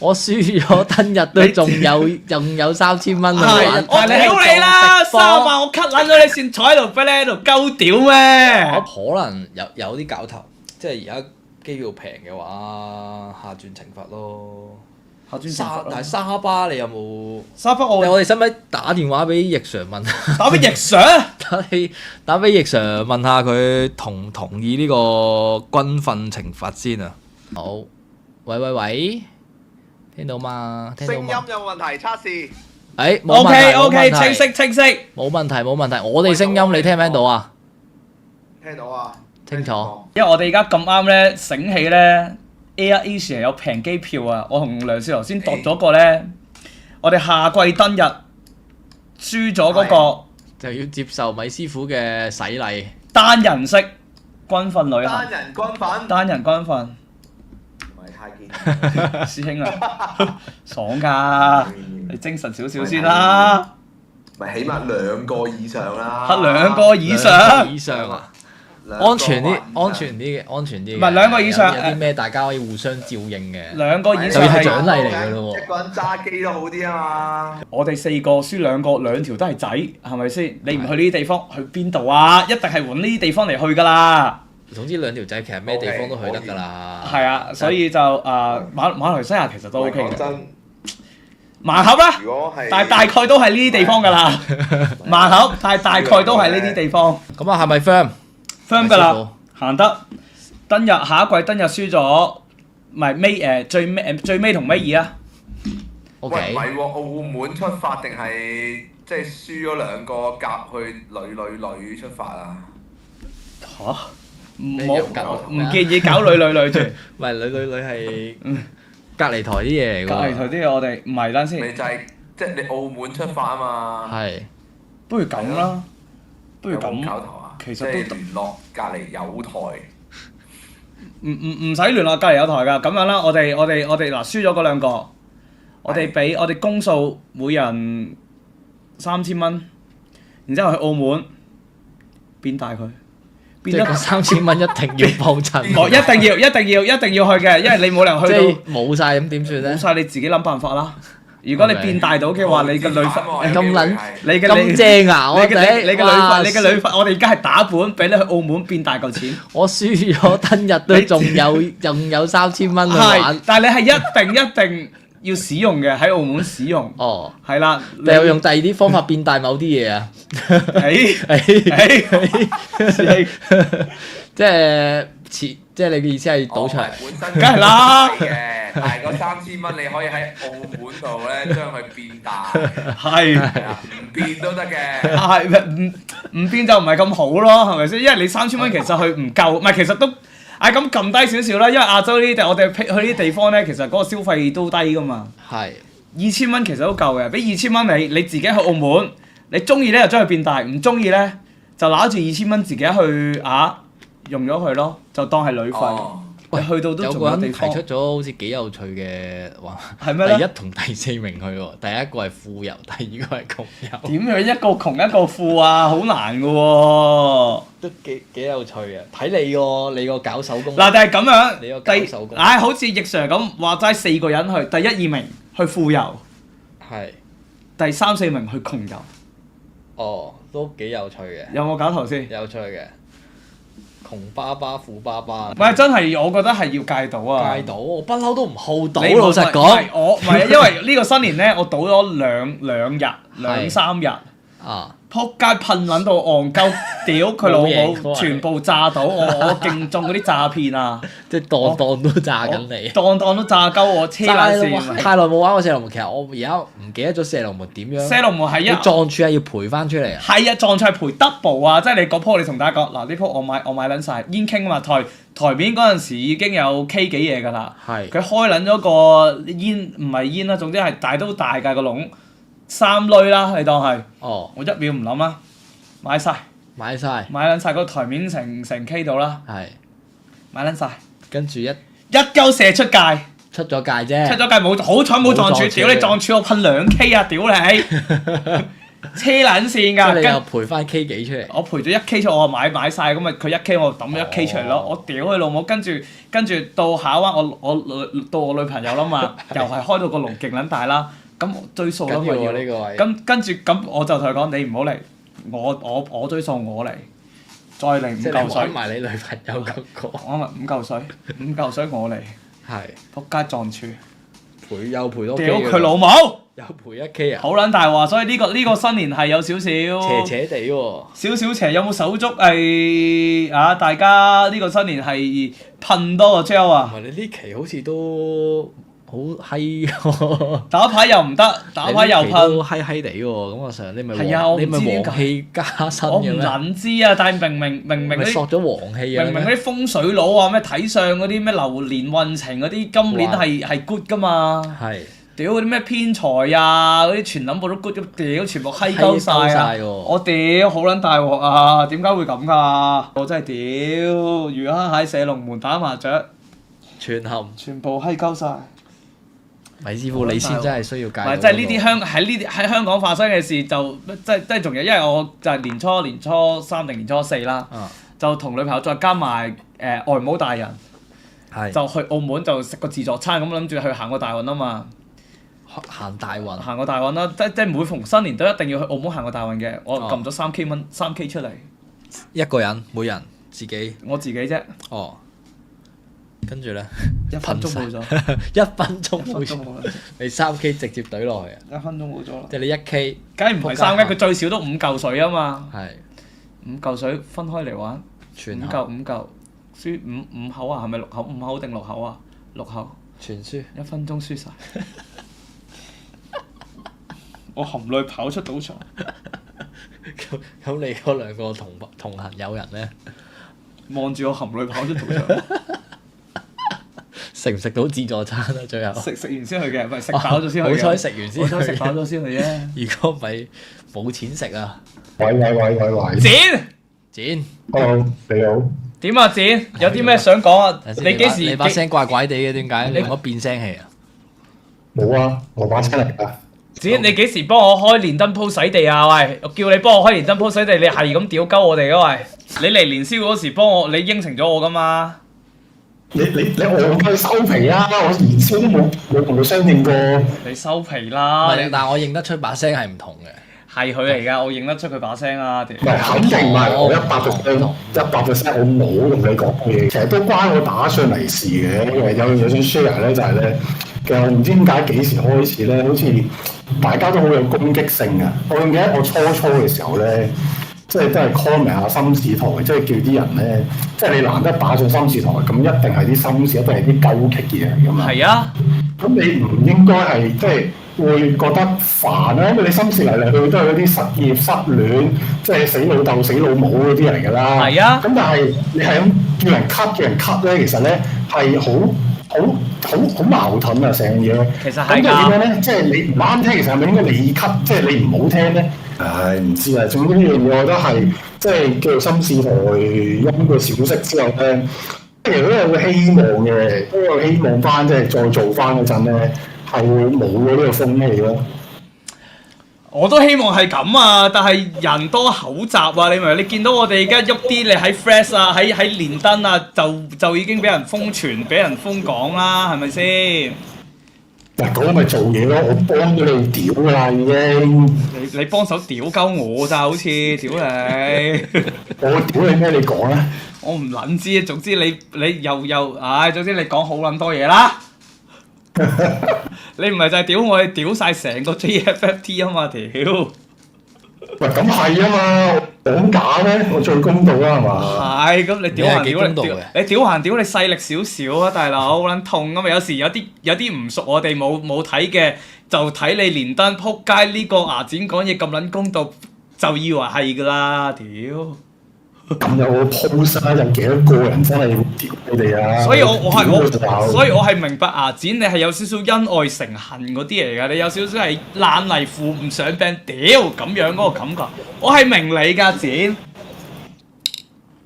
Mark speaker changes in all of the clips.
Speaker 1: 我輸咗登日都仲有3000蚊啊！
Speaker 2: 我屌你啦！3萬我 cut 撚咗你先，坐喺度俾你喺度鳩屌咩？
Speaker 1: 可能有啲搞頭，即係而家機票平嘅話，下轉懲罰咯。但係沙巴你有冇？
Speaker 2: 沙巴
Speaker 1: 我哋使唔使打電話俾易 Sir 問？
Speaker 2: 打俾易 Sir？
Speaker 1: 打俾易 Sir 問下佢同唔同意呢個軍訓懲罰先啊？好，喂，聽到嘛？
Speaker 3: 聲音有問題測試。
Speaker 1: 冇問題。
Speaker 2: OK，清晰。
Speaker 1: 冇問題。我哋聲音你聽唔聽到啊？
Speaker 3: 聽到啊，
Speaker 1: 清楚。
Speaker 2: 因為我哋而家咁啱咧，醒起咧 Air Asia 有平機票啊！我同梁少頭先度咗個咧，我哋夏季登日輸咗嗰個
Speaker 1: 就要接受米師傅嘅洗禮。
Speaker 2: 單人式軍訓旅行。
Speaker 3: 單人軍訓。
Speaker 2: 唔係太堅，師兄啊，爽㗎！你精神少少先啦。
Speaker 3: 咪起碼2個以上啦。
Speaker 2: 得2個以上
Speaker 1: 啊！安全啲嘅。唔
Speaker 2: 係2個以上，
Speaker 1: 有啲咩大家可以互相照應嘅。
Speaker 2: 2個以上
Speaker 1: 係獎勵嚟㗎咯喎。
Speaker 3: 一個人揸機都好啲啊嘛。
Speaker 2: 我哋4個輸2個，2條都係仔，係咪先？你唔去呢啲地方，去邊度啊？一定係揾呢啲地方嚟去㗎啦。
Speaker 1: 總之2條仔其實咩地方都去得㗎啦。
Speaker 2: 係啊，所以就馬來西亞其實都 OK 嘅。
Speaker 3: 講真，
Speaker 2: 盲盒啦，但係大概都係呢啲地方㗎啦。盲盒，但係大概都係呢啲地方。
Speaker 1: 咁啊，係咪 firm
Speaker 2: 㗎啦？行得。登日下一季登日輸咗，唔係最尾同尾2啊。
Speaker 3: 喂，唔係喎，澳門出發定係即係輸咗2個夾去女出發啊？
Speaker 2: 嚇？唔建議搞女住。
Speaker 1: 唔係女係隔離台啲嘢嚟㗎。
Speaker 2: 隔離台啲嘢我哋唔係啦先。
Speaker 3: 咪就係即係你澳門出發啊嘛。
Speaker 1: 係。
Speaker 2: 不如咁啦，不如咁。
Speaker 3: 搞頭啊！
Speaker 2: 其實都
Speaker 3: 聯絡隔離有台。
Speaker 2: 唔使聯絡隔離有台㗎，咁樣啦，我哋嗱輸咗嗰2個，我哋公數每人3000蚊，然之後去澳門變大佢。
Speaker 1: 即係嗰3000蚊一定要幫襯。
Speaker 2: 一定要去嘅，因為你冇理由去到。
Speaker 1: 即係冇曬咁點算咧？
Speaker 2: 冇曬你自己諗辦法啦。如果你變大到嘅話，你嘅旅費
Speaker 1: 咁撚，
Speaker 2: 你嘅
Speaker 1: 咁正啊！我哋
Speaker 2: 你嘅旅費，我哋而家係打本俾你去澳門變大嚿錢。
Speaker 1: 我輸咗登日都仲有3000蚊去玩。
Speaker 2: 但係你係一定要使用嘅，喺澳門使用。
Speaker 1: 哦。
Speaker 2: 係啦。
Speaker 1: 你有用第二啲方法變大某啲嘢啊？即係你嘅意思係賭場？
Speaker 3: 本身
Speaker 2: 梗係啦
Speaker 3: 嘅，但係嗰3000蚊你可以喺澳門度咧將佢變大。
Speaker 2: 係
Speaker 3: 啊，唔變都得嘅。
Speaker 2: 係唔變就唔係咁好咯，係咪先？因為你3000蚊其實佢唔夠，唔係其實都咁撳低少少啦。因為亞洲呢啲地，我哋去呢啲地方咧，其實嗰個消費都低㗎嘛。
Speaker 1: 係。
Speaker 2: 2000蚊其實都夠嘅，俾2000蚊你自己去澳門，你中意咧就將佢變大，唔中意咧就攞住2000蚊自己去用咗佢咯，就當係旅費。喂，去到都
Speaker 1: 有個人提出咗好似幾有趣嘅話，
Speaker 2: 係咩咧？
Speaker 1: 第1同第4名去喎，第一個係富遊，第2個係窮遊。
Speaker 2: 點樣一個窮一個富啊？好難㗎喎。
Speaker 1: 都幾有趣啊！睇你個搞手工。
Speaker 2: 嗱，但係咁樣，
Speaker 1: 你個搞手工。
Speaker 2: 好似易 Sir 咁話齋4個人去，第1、2名去富遊，
Speaker 1: 係。
Speaker 2: 第3、4名去窮遊。
Speaker 1: 哦，都幾有趣嘅。
Speaker 2: 有冇搞頭先？
Speaker 1: 有趣嘅。窮爸爸富爸爸。
Speaker 2: 唔係真係，我覺得係要戒賭啊！
Speaker 1: 戒賭，我不嬲都唔好賭，老實講。
Speaker 2: 唔係因為呢個新年咧，我賭咗兩三日。啊！撲街噴撚到戇鳩，屌佢老母，全部炸到我勁中嗰啲詐騙啊！
Speaker 1: 即係檔都炸緊你。
Speaker 2: 檔都炸鳩我，黐撚線。
Speaker 1: 太耐冇玩過射龍門，其實我而家唔記得咗射龍門點樣。
Speaker 2: 射龍門係
Speaker 1: 你撞柱係要賠翻出嚟啊！
Speaker 2: 係啊，撞柱係賠 double 啊！即係你嗰鋪，你同大家講嗱，呢鋪我買撚晒煙傾啊嘛，台面嗰陣時已經有 K 幾嘢㗎啦。係。佢開撚咗個煙，唔係煙啦，總之係大都大㗎個籠。3類啦，你當係。哦。我1秒唔諗啦，買曬撚曬個台面成 K 度啦。係。買撚曬。跟住一鳩射出界。出咗界啫。出咗界冇，好彩冇撞柱，屌你撞柱我噴2K 啊！屌你。黐撚線㗎。
Speaker 1: 即係你又賠翻 K 幾出嚟？
Speaker 2: 我賠咗1K 出，我買晒咁咪佢1K 我抌咗1K 出嚟咯。我屌佢老母，跟住到下一彎到我女朋友啦嘛，又係開到個籠勁撚大啦。咁追數啦嘛要。
Speaker 1: 呢個位。
Speaker 2: 跟住咁我就同佢講：你唔好嚟，我追數我嚟，再嚟5嚿水。
Speaker 1: 揾埋你女朋友嗰個。
Speaker 2: 我咪5嚿水我嚟。
Speaker 1: 係。
Speaker 2: 仆街撞柱。
Speaker 1: 又賠多 K。
Speaker 2: 屌佢老母！
Speaker 1: 又賠1K 啊！
Speaker 2: 好撚大鑊，所以呢個新年係有少少
Speaker 1: 斜斜地喎。
Speaker 2: 少少邪，有冇手足係啊？大家呢個新年係噴多個 gel 啊！
Speaker 1: 唔係你呢期好似都好閪喎。
Speaker 2: 打牌又唔得，打牌又噴。
Speaker 1: 閪閪地喎，咁我成日你咪
Speaker 2: 你
Speaker 1: 咪黃氣加身嘅咩？
Speaker 2: 我唔撚知啊，但係明明嗰啲
Speaker 1: 索咗黃氣啊！
Speaker 2: 明嗰啲風水佬啊，咩睇相嗰啲咩流年運程嗰啲，今年係 good 噶嘛？
Speaker 1: 係。
Speaker 2: 屌嗰啲咩偏財啊，嗰啲全撚部都 good 咁，屌全部閪鳩曬啊！我屌好撚大鑊啊！點解會咁㗎？我真係屌魚蝦蟹射龍門打麻雀，全部閪鳩曬。
Speaker 1: 米師傅，你先真係需要戒。
Speaker 2: 唔係，即係呢啲喺香港發生嘅事就即係仲有，因為我就係年初三定年初四啦，就同女朋友再加埋外母大人，就去澳門就食個自助餐咁，諗住去行個大運啊嘛。
Speaker 1: 行大運
Speaker 2: 啦，即每逢新年都一定要去澳門行個大運嘅。我撳咗3K 出嚟。
Speaker 1: 一個人，每人自己。
Speaker 2: 我自己啫。
Speaker 1: 哦。跟住咧
Speaker 2: ？1分鐘冇咗。
Speaker 1: 1分鐘冇咗。你3K 直接懟落去啊！1
Speaker 2: 分鐘冇咗啦。
Speaker 1: 即係你1K。
Speaker 2: 梗係唔係3K？佢最少都5嚿水啊嘛。
Speaker 1: 係。
Speaker 2: 5嚿水分開嚟玩。
Speaker 1: 全
Speaker 2: 5嚿，輸5口啊？係咪6口？5口定6口啊？6口。
Speaker 1: 全輸。
Speaker 2: 1分鐘輸晒。我含淚跑出賭場。
Speaker 1: 咁你嗰兩個同行友人咧？
Speaker 2: 望住我含淚跑出賭場。
Speaker 1: 食唔食到自助餐啊？最後。食
Speaker 2: 完先去嘅，唔係食飽咗先去嘅。
Speaker 1: 好彩食完先。
Speaker 2: 好彩食飽咗先去啫。
Speaker 1: 如果唔係冇錢食啊！
Speaker 4: 喂！
Speaker 2: 展。
Speaker 4: Hello，你好。
Speaker 2: 點啊，展？有啲咩想講啊？你幾時？
Speaker 1: 你把聲怪怪地嘅，點解？你用咗變聲器啊？
Speaker 4: 冇啊，我把聲嚟㗎。
Speaker 2: 展，你幾時幫我開連登鋪洗地啊？喂，我叫你幫我開連登鋪洗地，你係咁屌鳩我哋嘅喂！你嚟年宵嗰時幫我，你應承咗我噶嘛？
Speaker 4: 你我去收皮啦！我年宵都冇同佢相應過。
Speaker 2: 你收皮啦！
Speaker 1: 但係我認得出把聲係唔同嘅。
Speaker 2: 係佢嚟㗎，我認得出佢把聲啊！
Speaker 4: 唔係肯定唔係我100%我冇同你講嘢，其實都關我打上嚟事嘅。因為有想 share 咧，就係咧，其實我唔知點解幾時開始咧，好似大家都好有攻擊性啊！我記得我初嘅時候咧，即係都係 comment 下心事台，即係叫啲人咧，即係你難得打上心事台，咁一定係啲心事，一定係啲鳩棘嘢嚟㗎嘛。
Speaker 2: 係啊，
Speaker 4: 咁你唔應該係即係會覺得煩啦，因為你心事嚟嚟去去都係嗰啲失業、失戀，即係死老豆、死老母嗰啲嚟㗎啦。
Speaker 2: 係啊。
Speaker 4: 咁但係你係咁叫人 cut 咧，其實咧係好矛盾啊！成樣嘢。
Speaker 2: 其實係㗎。咁
Speaker 4: 點樣咧？即係你唔啱聽，其實係咪應該你 cut？即係你唔好聽咧？唉，唔知啊。總之呢樣嘢，我覺得係即係叫做心事台陰個小息之後咧，其實都有個希望嘅，都有希望翻即係再做翻嗰陣咧，係會冇咗呢個風氣咯。
Speaker 2: 我都希望係咁啊，但係人多口雜啊！你明唔明？你見到我哋而家喐啲，你喺 Flash 啊，喺連登啊，就已經俾人瘋傳、俾人瘋講啦，係咪先？
Speaker 4: 嗱，咁咪做嘢咯，我幫咗你屌㗎啦已經。
Speaker 2: 你幫手屌鳩我咋？好似屌你。
Speaker 4: 我屌你咩？你講啦。
Speaker 2: 我唔撚知，總之你又總之你講好撚多嘢啦。你唔係就係屌我，你屌曬成個 JFFT 啊嘛屌！
Speaker 4: 喂，咁係啊嘛，講假咩？我最公道啦係嘛？
Speaker 2: 係，咁你屌閒屌你屌閒屌你細力少少啊大佬，好撚痛啊嘛！有時有啲唔熟我哋冇睇嘅，就睇你連登撲街呢個牙剪講嘢咁撚公道，就以為係㗎啦屌！
Speaker 4: 咁有個 post 啦，有幾多個人真係要屌你哋啊？
Speaker 2: 所以我係明白牙剪你係有少少恩愛成恨嗰啲嚟㗎，你有少少係爛泥扶唔上病屌咁樣嗰個感覺，我係明你㗎剪。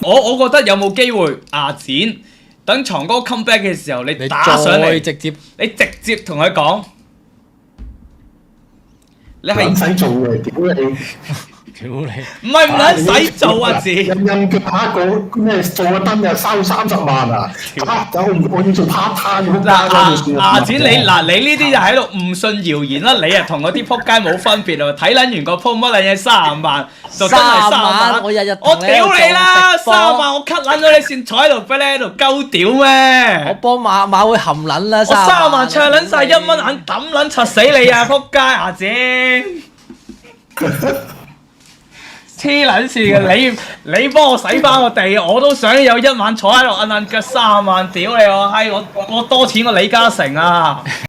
Speaker 2: 我覺得有冇機會牙剪等藏哥 come back 嘅時候，你打上嚟，你直接同佢講，你係
Speaker 4: 唔使做嘅，屌你！
Speaker 1: 屌你！
Speaker 2: 唔係唔撚使做啊！字
Speaker 4: 陰腳下個咩做個燈又收30萬啊！我要做 part time
Speaker 2: 嗱，錢你呢啲就喺度誤信謠言啦！你啊同嗰啲撲街冇分別啊！睇撚完個鋪乜撚嘢30萬，就真係30萬。
Speaker 1: 我日日
Speaker 2: 我屌你啦！30萬我 cut 撚咗你先，坐喺度俾你喺度鳩屌咩？
Speaker 1: 我幫馬會含撚啦！
Speaker 2: 我30萬唱撚晒1蚊銀抌撚柒死你啊！撲街阿姐！黐撚線嘅，你幫我洗翻個地，我都想有1晚坐喺度摁腳30萬，屌你我閪！我多錢過李嘉誠啊！